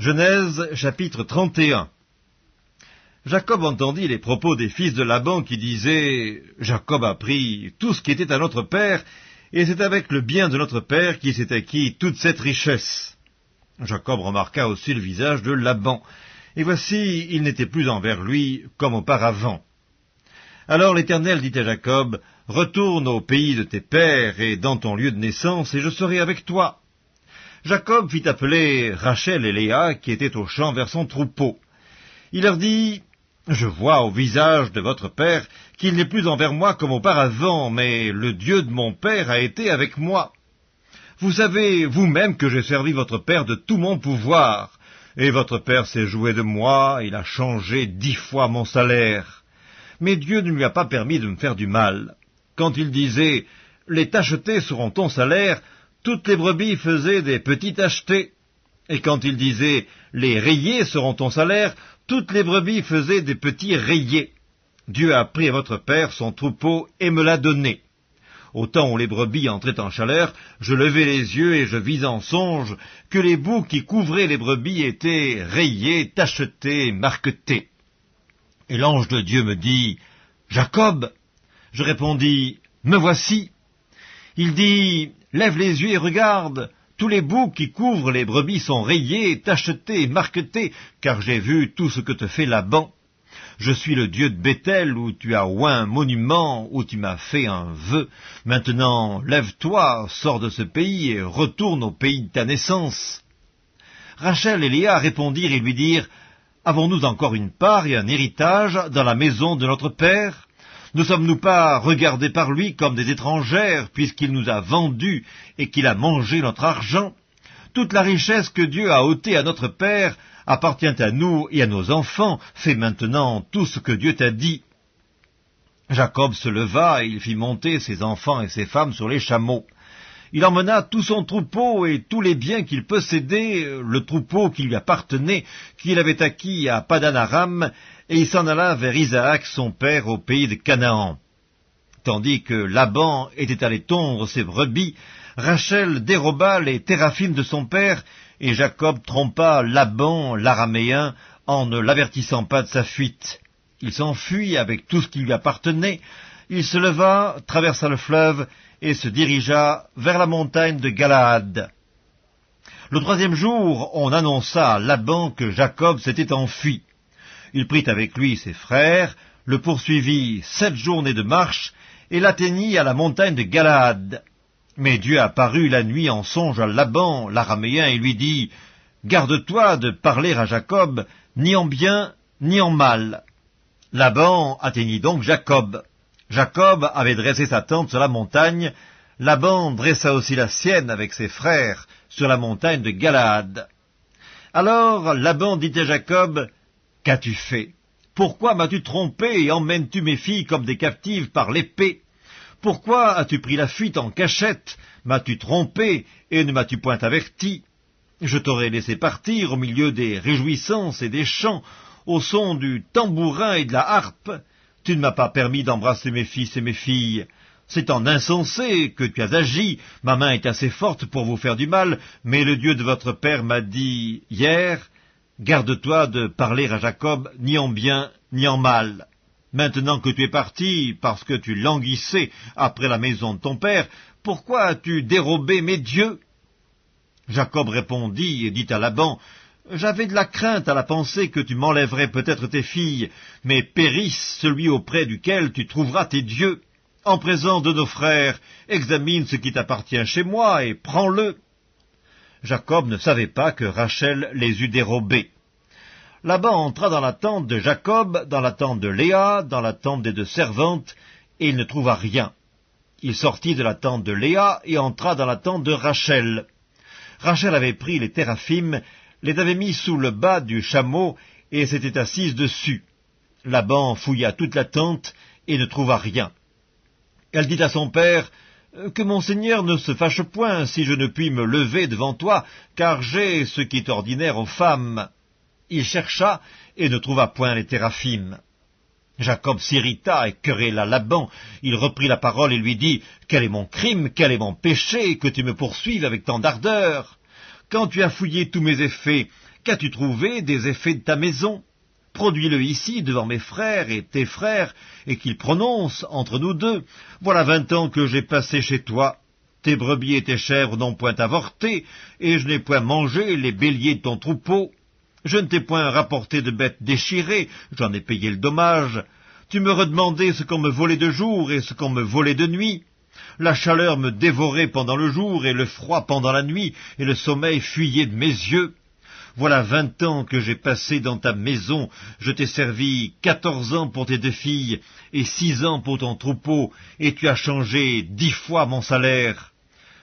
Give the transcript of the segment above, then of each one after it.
Genèse chapitre 31. Jacob entendit les propos des fils de Laban qui disaient « Jacob a pris tout ce qui était à notre père, et c'est avec le bien de notre père qu'il s'est acquis toute cette richesse. » Jacob remarqua aussi le visage de Laban, et voici, il n'était plus envers lui comme auparavant. Alors l'Éternel dit à Jacob « Retourne au pays de tes pères et dans ton lieu de naissance, et je serai avec toi. » Jacob fit appeler Rachel et Léa, qui étaient au champ vers son troupeau. Il leur dit « Je vois au visage de votre père qu'il n'est plus envers moi comme auparavant, mais le Dieu de mon père a été avec moi. Vous savez vous-même que j'ai servi votre père de tout mon pouvoir, et votre père s'est joué de moi, il a changé 10 fois mon salaire. Mais Dieu ne lui a pas permis de me faire du mal. Quand il disait « Les tachetés seront ton salaire », toutes les brebis faisaient des petits tachetés. Et quand il disait « Les rayés seront ton salaire », toutes les brebis faisaient des petits rayés. Dieu a pris à votre père son troupeau et me l'a donné. Au temps où les brebis entraient en chaleur, je levai les yeux et je vis en songe que les boucs qui couvraient les brebis étaient rayés, tachetés, marquetés. Et l'ange de Dieu me dit « Jacob !» Je répondis « Me voici !» Il dit « Lève les yeux et regarde, tous les boucs qui couvrent les brebis sont rayés, tachetés, marquetés, car j'ai vu tout ce que te fait Laban. Je suis le Dieu de Béthel, où tu as oint un monument, où tu m'as fait un vœu. Maintenant, lève-toi, sors de ce pays et retourne au pays de ta naissance. » Rachel et Léa répondirent et lui dirent « Avons-nous encore une part et un héritage dans la maison de notre père ? Ne sommes-nous pas regardés par lui comme des étrangères, puisqu'il nous a vendus et qu'il a mangé notre argent ? Toute la richesse que Dieu a ôtée à notre père appartient à nous et à nos enfants. Fais maintenant tout ce que Dieu t'a dit. » Jacob se leva et il fit monter ses enfants et ses femmes sur les chameaux. Il emmena tout son troupeau et tous les biens qu'il possédait, le troupeau qui lui appartenait, qu'il avait acquis à Padan-Aram, et il s'en alla vers Isaac son père au pays de Canaan. Tandis que Laban était allé tondre ses brebis, Rachel déroba les téraphimes de son père, et Jacob trompa Laban l'araméen en ne l'avertissant pas de sa fuite. Il s'enfuit avec tout ce qui lui appartenait. Il se leva, traversa le fleuve, et se dirigea vers la montagne de Galaad. Le 3e jour, on annonça à Laban que Jacob s'était enfui. Il prit avec lui ses frères, le poursuivit 7 journées de marche, et l'atteignit à la montagne de Galaad. Mais Dieu apparut la nuit en songe à Laban, l'araméen, et lui dit « Garde-toi de parler à Jacob, ni en bien, ni en mal. » Laban atteignit donc Jacob. Jacob avait dressé sa tente sur la montagne, Laban dressa aussi la sienne avec ses frères sur la montagne de Galaad. Alors Laban dit à Jacob, « Qu'as-tu fait? Pourquoi m'as-tu trompé et emmènes-tu mes filles comme des captives par l'épée? Pourquoi as-tu pris la fuite en cachette? M'as-tu trompé et ne m'as-tu point averti? Je t'aurais laissé partir au milieu des réjouissances et des chants, au son du tambourin et de la harpe. Tu ne m'as pas permis d'embrasser mes fils et mes filles. C'est en insensé que tu as agi. Ma main est assez forte pour vous faire du mal, mais le Dieu de votre père m'a dit hier, garde-toi de parler à Jacob ni en bien ni en mal. Maintenant que tu es parti, parce que tu languissais après la maison de ton père, pourquoi as-tu dérobé mes dieux? » Jacob répondit et dit à Laban, « J'avais de la crainte à la pensée que tu m'enlèverais peut-être tes filles, mais périsse celui auprès duquel tu trouveras tes dieux. En présence de nos frères, examine ce qui t'appartient chez moi et prends-le. » Jacob ne savait pas que Rachel les eût dérobés. Laban entra dans la tente de Jacob, dans la tente de Léa, dans la tente des 2 servantes, et il ne trouva rien. Il sortit de la tente de Léa et entra dans la tente de Rachel. Rachel avait pris les téraphimes, les avait mis sous le bas du chameau et s'était assise dessus. Laban fouilla toute la tente et ne trouva rien. Elle dit à son père, « Que mon seigneur ne se fâche point si je ne puis me lever devant toi, car j'ai ce qui est ordinaire aux femmes. » Il chercha et ne trouva point les téraphimes. Jacob s'irrita et querella Laban. Il reprit la parole et lui dit, « Quel est mon crime, quel est mon péché, que tu me poursuives avec tant d'ardeur? Quand tu as fouillé tous mes effets, Qu'as-tu trouvé des effets de ta maison? Produis-le ici devant mes frères et tes frères, et qu'ils prononcent entre nous deux. Voilà 20 ans que j'ai passé chez toi. Tes brebis et tes chèvres n'ont point avorté, et je n'ai point mangé les béliers de ton troupeau. Je ne t'ai point rapporté de bêtes déchirées, j'en ai payé le dommage. Tu me redemandais ce qu'on me volait de jour et ce qu'on me volait de nuit. La chaleur me dévorait pendant le jour, et le froid pendant la nuit, et le sommeil fuyait de mes yeux. Voilà 20 ans que j'ai passé dans ta maison, je t'ai servi 14 ans pour tes 2 filles, et 6 ans pour ton troupeau, et tu as changé 10 fois mon salaire.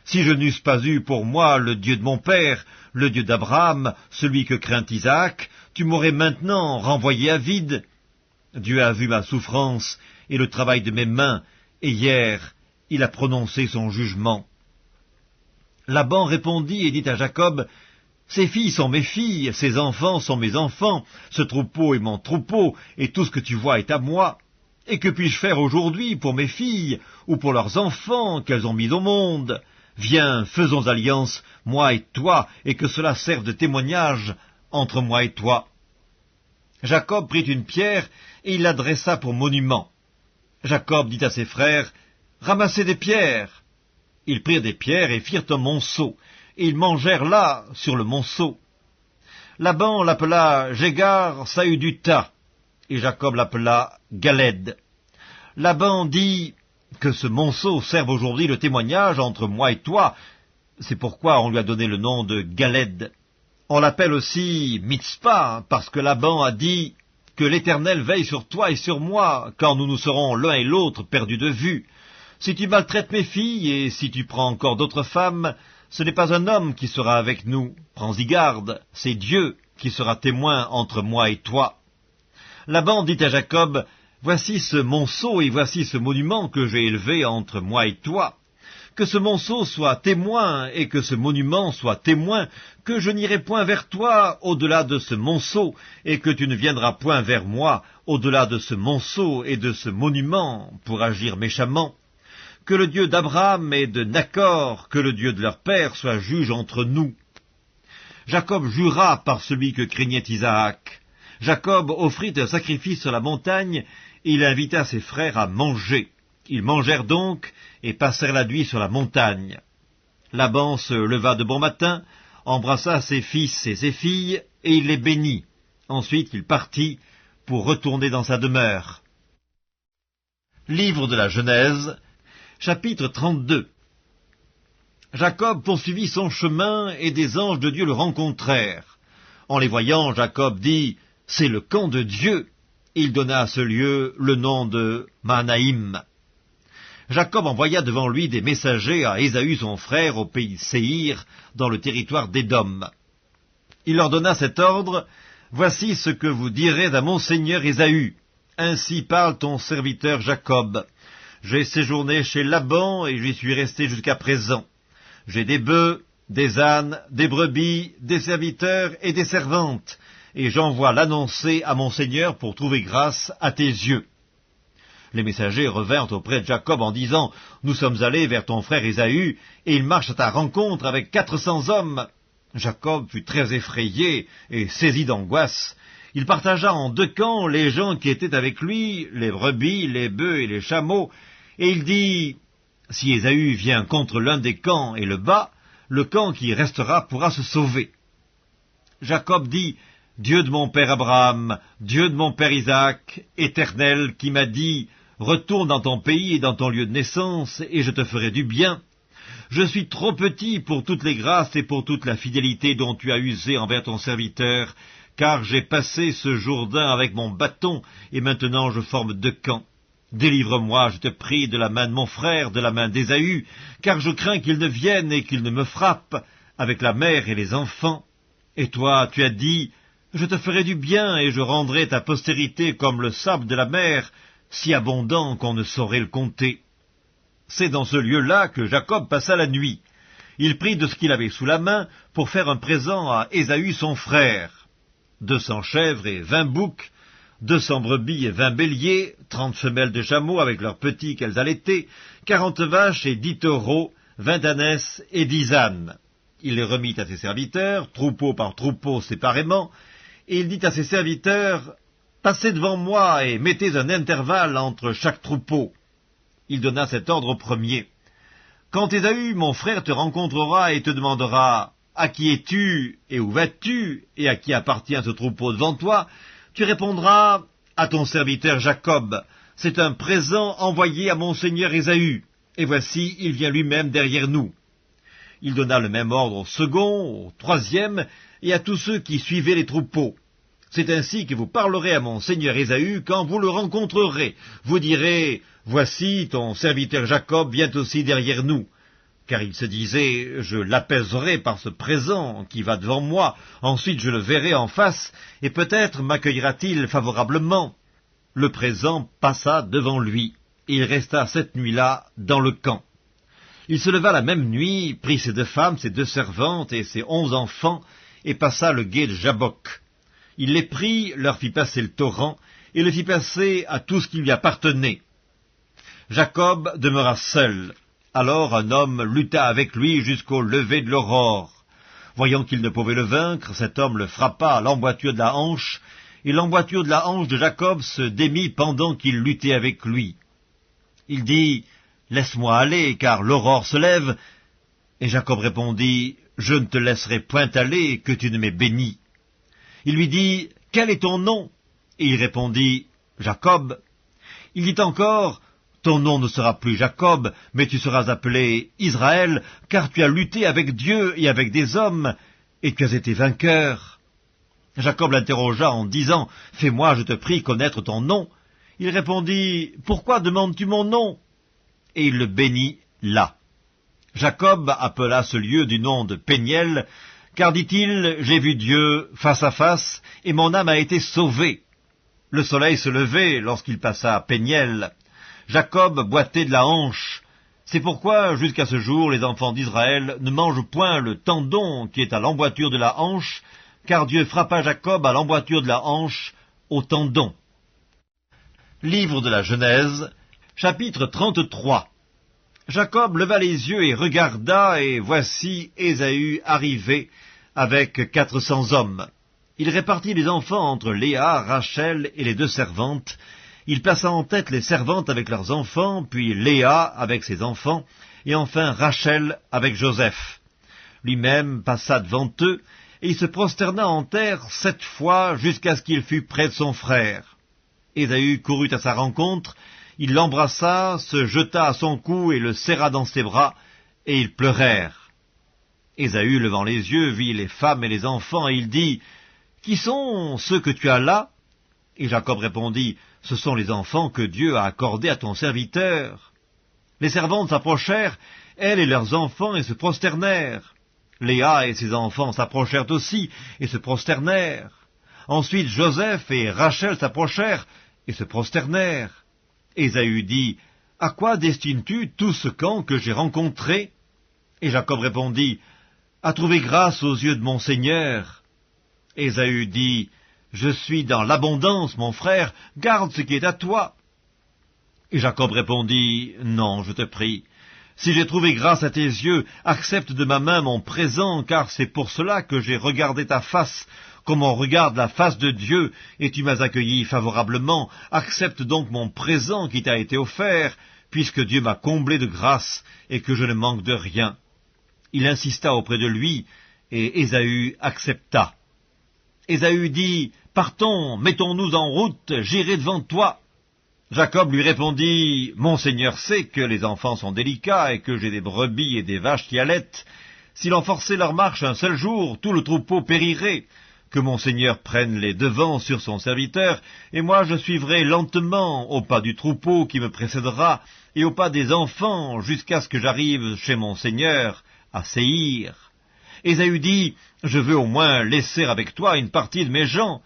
Si je n'eusse pas eu pour moi le Dieu de mon père, le Dieu d'Abraham, celui que craint Isaac, tu m'aurais maintenant renvoyé à vide. Dieu a vu ma souffrance et le travail de mes mains, et hier, il a prononcé son jugement. Laban répondit et dit à Jacob, « Ces filles sont mes filles, ces enfants sont mes enfants, ce troupeau est mon troupeau, et tout ce que tu vois est à moi. Et que puis-je faire aujourd'hui pour mes filles, ou pour leurs enfants qu'elles ont mis au monde? Viens, faisons alliance, moi et toi, et que cela serve de témoignage entre moi et toi. » Jacob prit une pierre, et il la dressa pour monument. Jacob dit à ses frères, « Ramassez des pierres. » Ils prirent des pierres et firent un monceau, et ils mangèrent là, sur le monceau. Laban l'appela Jégar Saüduta, et Jacob l'appela Galed. Laban dit, « Que ce monceau serve aujourd'hui le témoignage entre moi et toi. » C'est pourquoi on lui a donné le nom de Galed. On l'appelle aussi Mitzpah, parce que Laban a dit, « Que l'Éternel veille sur toi et sur moi, quand nous nous serons l'un et l'autre perdus de vue. Si tu maltraites mes filles, et si tu prends encore d'autres femmes, ce n'est pas un homme qui sera avec nous. Prends-y garde, c'est Dieu qui sera témoin entre moi et toi. » Laban dit à Jacob, « Voici ce monceau et voici ce monument que j'ai élevé entre moi et toi. Que ce monceau soit témoin et que ce monument soit témoin, que je n'irai point vers toi au-delà de ce monceau, et que tu ne viendras point vers moi au-delà de ce monceau et de ce monument pour agir méchamment. Que le Dieu d'Abraham et de Nachor, que le Dieu de leur père soit juge entre nous. » Jacob jura par celui que craignait Isaac. Jacob offrit un sacrifice sur la montagne, et il invita ses frères à manger. Ils mangèrent donc, et passèrent la nuit sur la montagne. Laban se leva de bon matin, embrassa ses fils et ses filles, et il les bénit. Ensuite il partit pour retourner dans sa demeure. Livre de la Genèse, chapitre 32. Jacob poursuivit son chemin, et des anges de Dieu le rencontrèrent. En les voyant, Jacob dit, « C'est le camp de Dieu. » Il donna à ce lieu le nom de Mahanaïm. Jacob envoya devant lui des messagers à Ésaü son frère au pays de Séhir, dans le territoire d'Édom. Il leur donna cet ordre, « Voici ce que vous direz à mon seigneur Ésaü. Ainsi parle ton serviteur Jacob. J'ai séjourné chez Laban et j'y suis resté jusqu'à présent. J'ai des bœufs, des ânes, des brebis, des serviteurs et des servantes, et j'envoie l'annoncer à mon seigneur pour trouver grâce à tes yeux. » Les messagers revinrent auprès de Jacob en disant, « Nous sommes allés vers ton frère Ésaü, et il marche à ta rencontre avec 400 hommes. » Jacob fut très effrayé et saisi d'angoisse. Il partagea en 2 camps les gens qui étaient avec lui, les brebis, les bœufs et les chameaux, et il dit, « Si Ésaü vient contre l'un des camps et le bat, le camp qui restera pourra se sauver. » Jacob dit, « Dieu de mon père Abraham, Dieu de mon père Isaac, Éternel, qui m'a dit, « Retourne dans ton pays et dans ton lieu de naissance, et je te ferai du bien. » Je suis trop petit pour toutes les grâces et pour toute la fidélité dont tu as usé envers ton serviteur, car j'ai passé ce Jourdain avec mon bâton, et maintenant je forme 2 camps. Délivre-moi, je te prie, de la main de mon frère, de la main d'Ésaü, car je crains qu'il ne vienne et qu'il ne me frappe, avec la mère et les enfants. Et toi, tu as dit, « Je te ferai du bien, et je rendrai ta postérité comme le sable de la mer, si abondant qu'on ne saurait le compter. » C'est dans ce lieu-là que Jacob passa la nuit. Il prit de ce qu'il avait sous la main pour faire un présent à Ésaü son frère. 200 chèvres et 20 boucs, 200 brebis et 20 béliers, 30 femelles de chameaux avec leurs petits qu'elles allaitaient, 40 vaches et 10 taureaux, 20 ânesses et 10 ânes. il les remit à ses serviteurs, troupeau par troupeau séparément, et il dit à ses serviteurs, « Passez devant moi et mettez un intervalle entre chaque troupeau. » Il donna cet ordre au premier. « Quand Ésaü, mon frère, te rencontrera et te demandera, « À qui es-tu et où vas-tu et à qui appartient ce troupeau devant toi ?» tu répondras, « À ton serviteur Jacob. C'est un présent envoyé à mon seigneur Ésaü, et voici, il vient lui-même derrière nous. » Il donna le même ordre au second, au troisième, et à tous ceux qui suivaient les troupeaux. C'est ainsi que vous parlerez à mon seigneur Ésaü quand vous le rencontrerez. Vous direz, « Voici, ton serviteur Jacob vient aussi derrière nous. » Car il se disait, « Je l'apaiserai par ce présent qui va devant moi, ensuite je le verrai en face, et peut-être m'accueillera-t-il favorablement. » Le présent passa devant lui, et il resta cette nuit-là dans le camp. Il se leva la même nuit, prit ses 2 femmes, ses 2 servantes et ses 11 enfants, et passa le gué de Jabbok. Il les prit, leur fit passer le torrent, et le fit passer à tout ce qui lui appartenait. Jacob demeura seul. Alors un homme lutta avec lui jusqu'au lever de l'aurore. Voyant qu'il ne pouvait le vaincre, cet homme le frappa à l'emboîture de la hanche, et l'emboîture de la hanche de Jacob se démit pendant qu'il luttait avec lui. Il dit, « Laisse-moi aller, car l'aurore se lève. » Et Jacob répondit, « Je ne te laisserai point aller, que tu ne m'aies béni. » Il lui dit, « Quel est ton nom ?» Et il répondit, « Jacob. » Il dit encore, « Ton nom ne sera plus Jacob, mais tu seras appelé Israël, car tu as lutté avec Dieu et avec des hommes, et tu as été vainqueur. » Jacob l'interrogea en disant, « Fais-moi, je te prie, connaître ton nom. » Il répondit, « Pourquoi demandes-tu mon nom ?» Et il le bénit là. Jacob appela ce lieu du nom de Péniel, car, dit-il, « J'ai vu Dieu face à face, et mon âme a été sauvée. » Le soleil se levait lorsqu'il passa à Péniel. Jacob boitait de la hanche. C'est pourquoi, jusqu'à ce jour, les enfants d'Israël ne mangent point le tendon qui est à l'emboîture de la hanche, car Dieu frappa Jacob à l'emboîture de la hanche, au tendon. Livre de la Genèse, chapitre 33. Jacob leva les yeux et regarda, et voici Ésaü arrivé avec 400 hommes. Il répartit les enfants entre Léa, Rachel et les 2 servantes. Il plaça en tête les servantes avec leurs enfants, puis Léa avec ses enfants, et enfin Rachel avec Joseph. Lui-même passa devant eux, et il se prosterna en terre 7 fois jusqu'à ce qu'il fût près de son frère. Ésaü courut à sa rencontre, il l'embrassa, se jeta à son cou et le serra dans ses bras, et ils pleurèrent. Ésaü, levant les yeux, vit les femmes et les enfants, et il dit, « Qui sont ceux que tu as là ?» Et Jacob répondit, « Ce sont les enfants que Dieu a accordés à ton serviteur. » Les servantes s'approchèrent, elles et leurs enfants, et se prosternèrent. Léa et ses enfants s'approchèrent aussi, et se prosternèrent. Ensuite Joseph et Rachel s'approchèrent, et se prosternèrent. Ésaü dit, « À quoi destines-tu tout ce camp que j'ai rencontré ?» Et Jacob répondit, « À trouver grâce aux yeux de mon Seigneur. » Ésaü dit, « Je suis dans l'abondance, mon frère, garde ce qui est à toi. » Et Jacob répondit, « Non, je te prie. Si j'ai trouvé grâce à tes yeux, accepte de ma main mon présent, car c'est pour cela que j'ai regardé ta face, comme on regarde la face de Dieu, et tu m'as accueilli favorablement. Accepte donc mon présent qui t'a été offert, puisque Dieu m'a comblé de grâce, et que je ne manque de rien. » Il insista auprès de lui, et Ésaü accepta. Ésaü dit, « Partons, mettons-nous en route, j'irai devant toi. » Jacob lui répondit, « Mon Seigneur sait que les enfants sont délicats, et que j'ai des brebis et des vaches qui allaitent. S'il en forçait leur marche un seul jour, tout le troupeau périrait. Que mon Seigneur prenne les devants sur son serviteur, et moi je suivrai lentement au pas du troupeau qui me précédera, et au pas des enfants, jusqu'à ce que j'arrive chez mon Seigneur, à Séhir. » Ésaü dit, « Je veux au moins laisser avec toi une partie de mes gens. »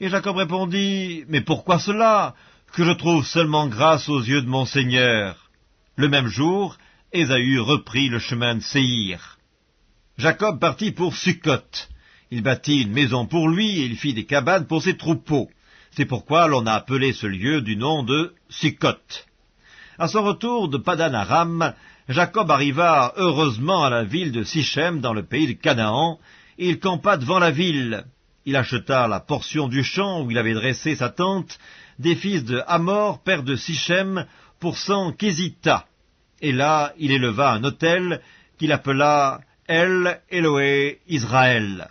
Et Jacob répondit, « Mais pourquoi cela? Que je trouve seulement grâce aux yeux de mon Seigneur. » Le même jour, Ésaü reprit le chemin de Séhir. Jacob partit pour Sukkot. Il bâtit une maison pour lui, et il fit des cabanes pour ses troupeaux. C'est pourquoi l'on a appelé ce lieu du nom de Sukkot. À son retour de Padan Aram, Jacob arriva heureusement à la ville de Sichem dans le pays de Canaan, et il campa devant la ville. Il acheta la portion du champ où il avait dressé sa tente des fils de Hamor, père de Sichem, pour 100 késitas. Et là, il éleva un autel qu'il appela El Eloé Israël.